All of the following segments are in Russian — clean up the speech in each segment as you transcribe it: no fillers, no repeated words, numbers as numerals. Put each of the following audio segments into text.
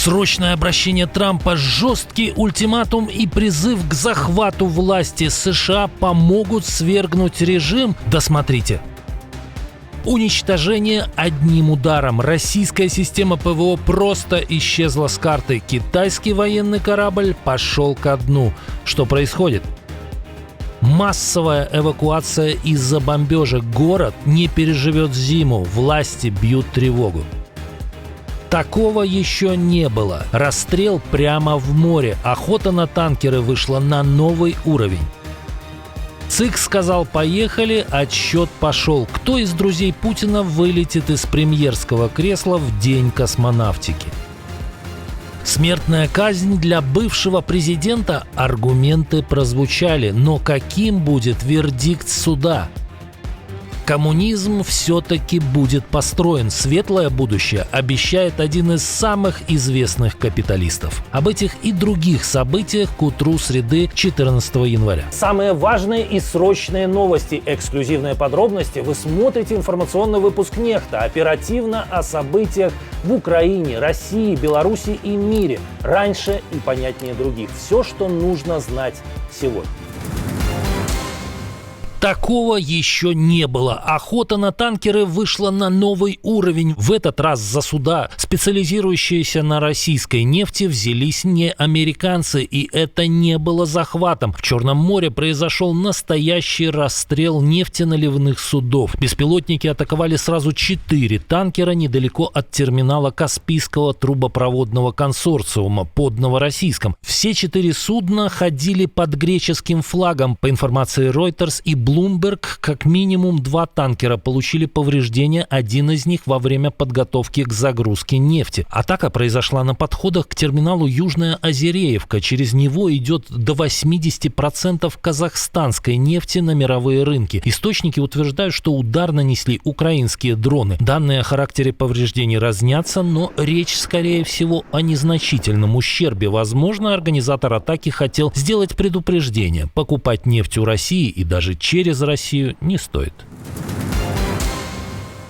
Срочное обращение Трампа, жесткий ультиматум и призыв к захвату власти. США помогут свергнуть режим. Досмотрите. Уничтожение одним ударом. Российская система ПВО просто исчезла с карты. Китайский военный корабль пошел ко дну. Что происходит? Массовая эвакуация из-за бомбежек. Город не переживет зиму. Власти бьют тревогу. Такого еще не было. Расстрел прямо в море. Охота на танкеры вышла на новый уровень. ЦИК сказал «поехали», отсчет пошел. Кто из друзей Путина вылетит из премьерского кресла в день космонавтики? Смертная казнь для бывшего президента? Аргументы прозвучали, но каким будет вердикт суда? Коммунизм все-таки будет построен. Светлое будущее обещает один из самых известных капиталистов. Об этих и других событиях к утру среды 14 января. Самые важные и срочные новости, эксклюзивные подробности. Вы смотрите информационный выпуск «Нехта». Оперативно о событиях в Украине, России, Беларуси и мире. Раньше и понятнее других. Все, что нужно знать сегодня. Такого еще не было. Охота на танкеры вышла на новый уровень. В этот раз за суда, специализирующиеся на российской нефти, взялись не американцы. И это не было захватом. В Черном море произошел настоящий расстрел нефтеналивных судов. Беспилотники атаковали сразу 4 танкера недалеко от терминала Каспийского трубопроводного консорциума под Новороссийском. Все 4 судна ходили под греческим флагом. По информации Reuters и Bloomberg, как минимум 2 танкера получили повреждения, один из них во время подготовки к загрузке нефти. Атака произошла на подходах к терминалу Южная Озереевка. Через него идет до 80% казахстанской нефти на мировые рынки. Источники утверждают, что удар нанесли украинские дроны. Данные о характере повреждений разнятся, но речь, скорее всего, о незначительном ущербе. Возможно, организатор атаки хотел сделать предупреждение. Покупать нефть у России и даже через Россию не стоит.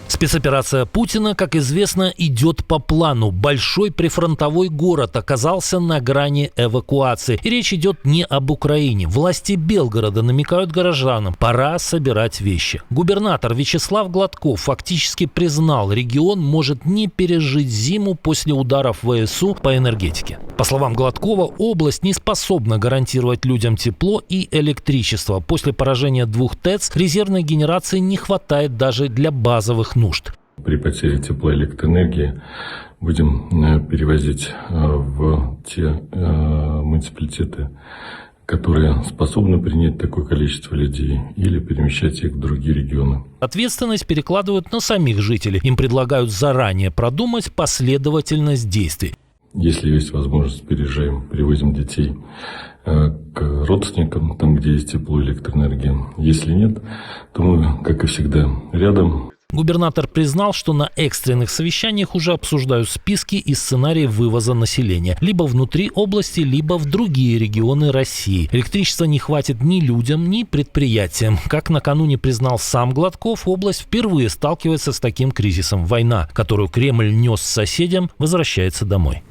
Спецоперация Путина, как известно, идет по плану. Большой прифронтовой город оказался на грани эвакуации. И речь идет не об Украине. Власти Белгорода намекают горожанам: пора собирать вещи. Губернатор Вячеслав Гладков фактически признал, регион может не пережить зиму после ударов ВСУ по энергетике. По словам Гладкова, область не способна гарантировать людям тепло и электричество. После поражения 2 ТЭЦ резервной генерации не хватает даже для базовых нужд. При потере теплоэлектроэнергии будем перевозить в те муниципалитеты, которые способны принять такое количество людей, или перемещать их в другие регионы. Ответственность перекладывают на самих жителей. Им предлагают заранее продумать последовательность действий. Если есть возможность, переезжаем, перевозим детей к родственникам, там, где есть тепло и электроэнергия. Если нет, то мы, как и всегда, рядом. Губернатор признал, что на экстренных совещаниях уже обсуждают списки и сценарии вывоза населения. Либо внутри области, либо в другие регионы России. Электричества не хватит ни людям, ни предприятиям. Как накануне признал сам Гладков, область впервые сталкивается с таким кризисом. Война, которую Кремль нес соседям, возвращается домой.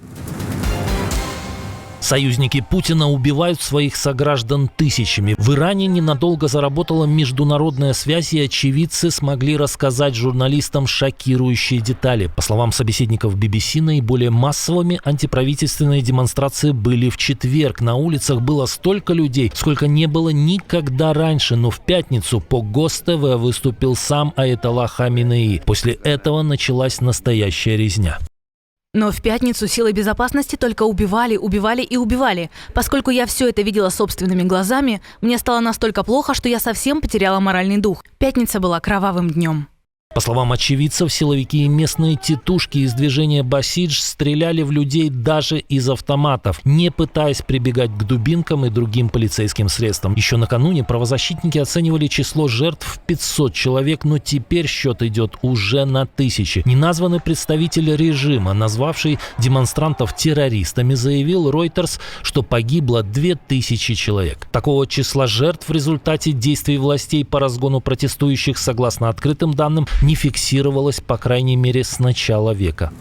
Союзники Путина убивают своих сограждан тысячами. В Иране ненадолго заработала международная связь, и очевидцы смогли рассказать журналистам шокирующие детали. По словам собеседников BBC, наиболее массовыми антиправительственные демонстрации были в четверг. На улицах было столько людей, сколько не было никогда раньше. Но в пятницу по ГОС-ТВ выступил сам Аятолла Хаминеи. После этого началась настоящая резня. Но в пятницу силы безопасности только убивали и убивали. Поскольку я все это видела собственными глазами, мне стало настолько плохо, что я совсем потеряла моральный дух. Пятница была кровавым днем. По словам очевидцев, силовики и местные тетушки из движения «Басидж» стреляли в людей даже из автоматов, не пытаясь прибегать к дубинкам и другим полицейским средствам. Еще накануне правозащитники оценивали число жертв в 500 человек, но теперь счет идет уже на тысячи. Неназванный представитель режима, назвавший демонстрантов террористами, заявил Reuters, что погибло 2000 человек. Такого числа жертв в результате действий властей по разгону протестующих, согласно открытым данным, не фиксировалось, по крайней мере, с начала века.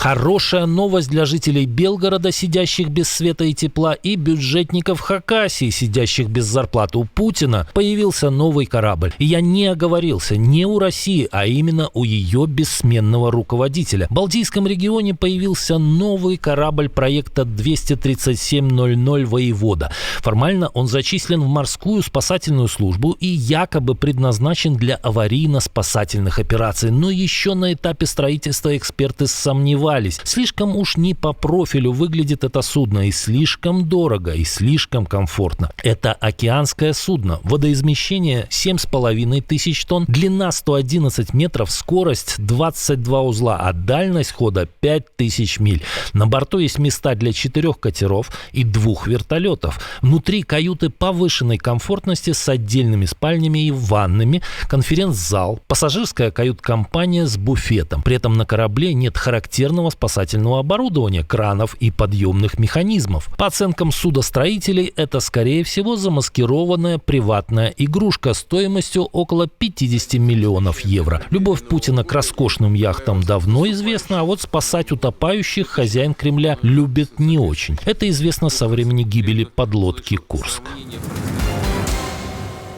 Хорошая новость для жителей Белгорода, сидящих без света и тепла, и бюджетников Хакасии, сидящих без зарплаты. У Путина появился новый корабль. И я не оговорился, не у России, а именно у ее бессменного руководителя. В Балтийском регионе появился новый корабль проекта 23700 «Воевода». Формально он зачислен в морскую спасательную службу и якобы предназначен для аварийно-спасательных операций. Но еще на этапе строительства эксперты сомневались. Слишком уж не по профилю выглядит это судно, и слишком дорого, и слишком комфортно. Это океанское судно. Водоизмещение 7500 тонн, длина 111 метров, скорость 22 узла, а дальность хода 5000 миль. На борту есть места для 4 катеров и 2 вертолетов. Внутри каюты повышенной комфортности с отдельными спальнями и ваннами, конференц-зал, пассажирская кают-компания с буфетом. При этом на корабле нет характерного спасательного оборудования, кранов и подъемных механизмов. По оценкам судостроителей, это, скорее всего, замаскированная приватная игрушка стоимостью около 50 миллионов евро. Любовь Путина к роскошным яхтам давно известна, а вот спасать утопающих хозяин Кремля любит не очень. Это известно со времени гибели подлодки «Курск».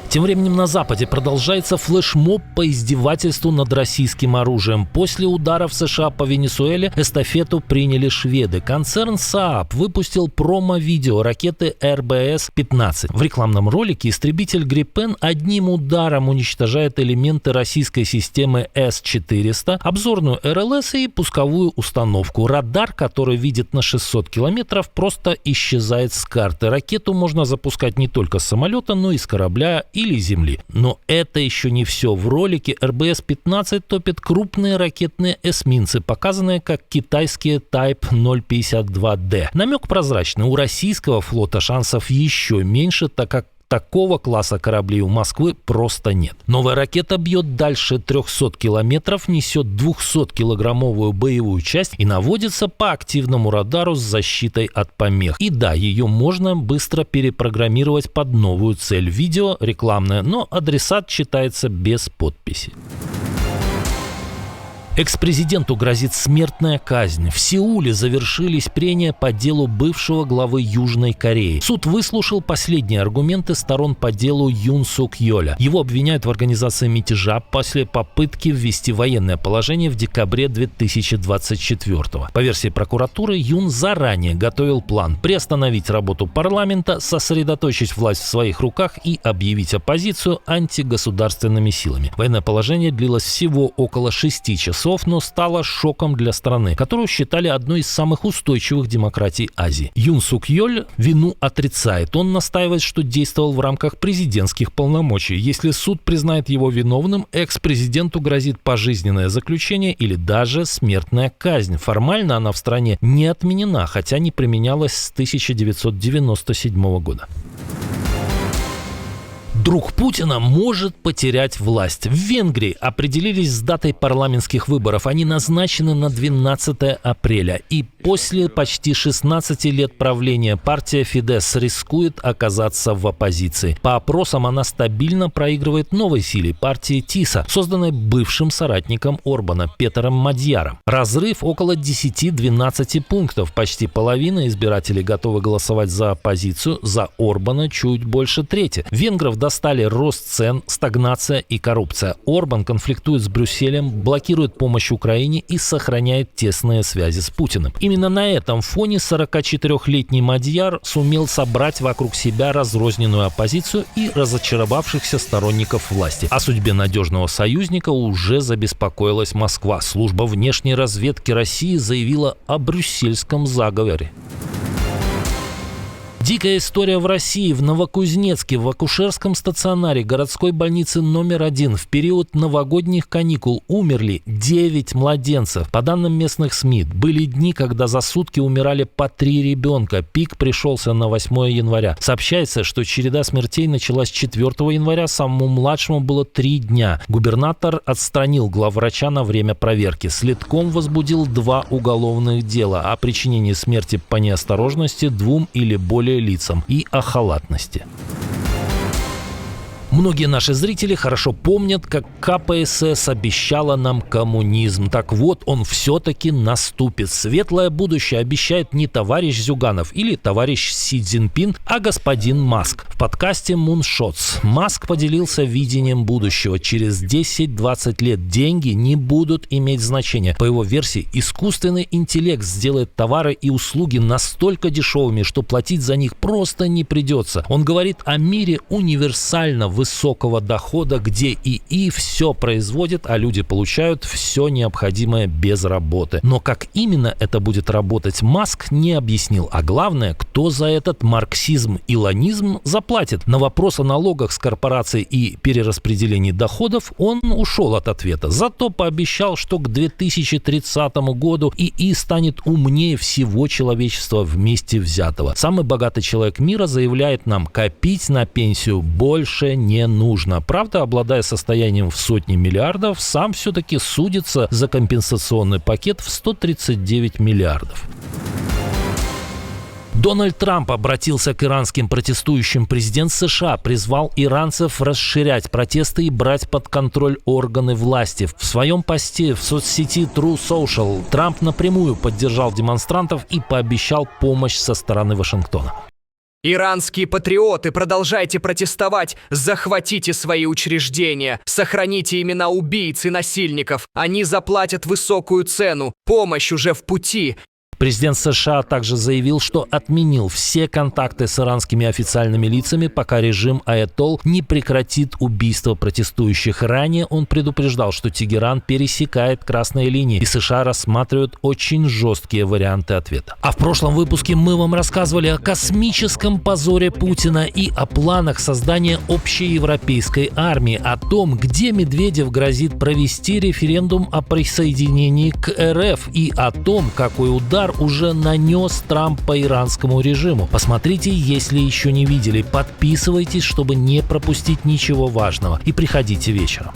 Тем временем на Западе продолжается флешмоб по издевательству над российским оружием. После ударов США по Венесуэле эстафету приняли шведы. Концерн Saab выпустил промо-видео ракеты РБС-15. В рекламном ролике истребитель Gripen одним ударом уничтожает элементы российской системы С-400, обзорную РЛС и пусковую установку. Радар, который видит на 600 километров, просто исчезает с карты. Ракету можно запускать не только с самолета, но и с корабля или земли. Но это еще не все. В ролике РБС-15 топят крупные ракетные эсминцы, показанные как китайские Type 052D. Намек прозрачный. У российского флота шансов еще меньше, так как такого класса кораблей у Москвы просто нет. Новая ракета бьет дальше 300 километров, несет 200-килограммовую боевую часть и наводится по активному радару с защитой от помех. И да, ее можно быстро перепрограммировать под новую цель. Видео рекламное, но адресат читается без подписи. Экс-президенту грозит смертная казнь. В Сеуле завершились прения по делу бывшего главы Южной Кореи. Суд выслушал последние аргументы сторон по делу Юн Сук Йоля. Его обвиняют в организации мятежа после попытки ввести военное положение в декабре 2024-го. По версии прокуратуры, Юн заранее готовил план приостановить работу парламента, сосредоточить власть в своих руках и объявить оппозицию антигосударственными силами. Военное положение длилось всего около 6 часов, но стало шоком для страны, которую считали одной из самых устойчивых демократий Азии. Юн Сук Йоль вину отрицает. Он настаивает, что действовал в рамках президентских полномочий. Если суд признает его виновным, экс-президенту грозит пожизненное заключение или даже смертная казнь. Формально она в стране не отменена, хотя не применялась с 1997 года. Друг Путина может потерять власть. В Венгрии определились с датой парламентских выборов. Они назначены на 12 апреля. И после почти 16 лет правления партия Фидес рискует оказаться в оппозиции. По опросам она стабильно проигрывает новой силе партии ТИСА, созданной бывшим соратником Орбана Петером Мадьяром. Разрыв около 10-12 пунктов. Почти половина избирателей готовы голосовать за оппозицию, за Орбана чуть больше трети. Венгров достали рост цен, стагнация и коррупция. Орбан конфликтует с Брюсселем, блокирует помощь Украине и сохраняет тесные связи с Путиным. Именно на этом фоне 44-летний Мадьяр сумел собрать вокруг себя разрозненную оппозицию и разочаровавшихся сторонников власти. О судьбе надежного союзника уже забеспокоилась Москва. Служба внешней разведки России заявила о брюссельском заговоре. Дикая история в России. В Новокузнецке в акушерском стационаре городской больницы номер 1 в период новогодних каникул умерли 9 младенцев. По данным местных СМИ, были дни, когда за сутки умирали по 3 ребенка. Пик пришелся на 8 января. Сообщается, что череда смертей началась 4 января, самому младшему было 3 дня. Губернатор отстранил главврача на время проверки. Следком возбудил 2 уголовных дела о причинении смерти по неосторожности 2 или более лицам и о халатности. Многие наши зрители хорошо помнят, как КПСС обещала нам коммунизм. Так вот, он все-таки наступит. Светлое будущее обещает не товарищ Зюганов или товарищ Си Цзиньпин, а господин Маск. В подкасте Moonshots Маск поделился видением будущего. Через 10-20 лет деньги не будут иметь значения. По его версии, искусственный интеллект сделает товары и услуги настолько дешевыми, что платить за них просто не придется. Он говорит о мире универсально высокого дохода, где ИИ все производит, а люди получают все необходимое без работы. Но как именно это будет работать, Маск не объяснил. А главное, кто за этот марксизм-илонизм заплатит. На вопрос о налогах с корпораций и перераспределении доходов он ушел от ответа. Зато пообещал, что к 2030 году ИИ станет умнее всего человечества вместе взятого. Самый богатый человек мира заявляет нам, копить на пенсию больше не нужно. Правда, обладая состоянием в сотни миллиардов, сам все-таки судится за компенсационный пакет в 139 миллиардов. Дональд Трамп обратился к иранским протестующим. Президент США призвал иранцев расширять протесты и брать под контроль органы власти. В своем посте в соцсети True Social Трамп напрямую поддержал демонстрантов и пообещал помощь со стороны Вашингтона. Иранские патриоты, продолжайте протестовать, захватите свои учреждения, сохраните имена убийц и насильников. Они заплатят высокую цену, помощь уже в пути. Президент США также заявил, что отменил все контакты с иранскими официальными лицами, пока режим Аятолл не прекратит убийство протестующих. Ранее он предупреждал, что Тегеран пересекает красные линии, и США рассматривают очень жесткие варианты ответа. А в прошлом выпуске мы вам рассказывали о космическом позоре Путина и о планах создания общеевропейской армии, о том, где Медведев грозит провести референдум о присоединении к РФ, и о том, какой удар уже нанес Трамп по иранскому режиму. Посмотрите, если еще не видели. Подписывайтесь, чтобы не пропустить ничего важного. И приходите вечером.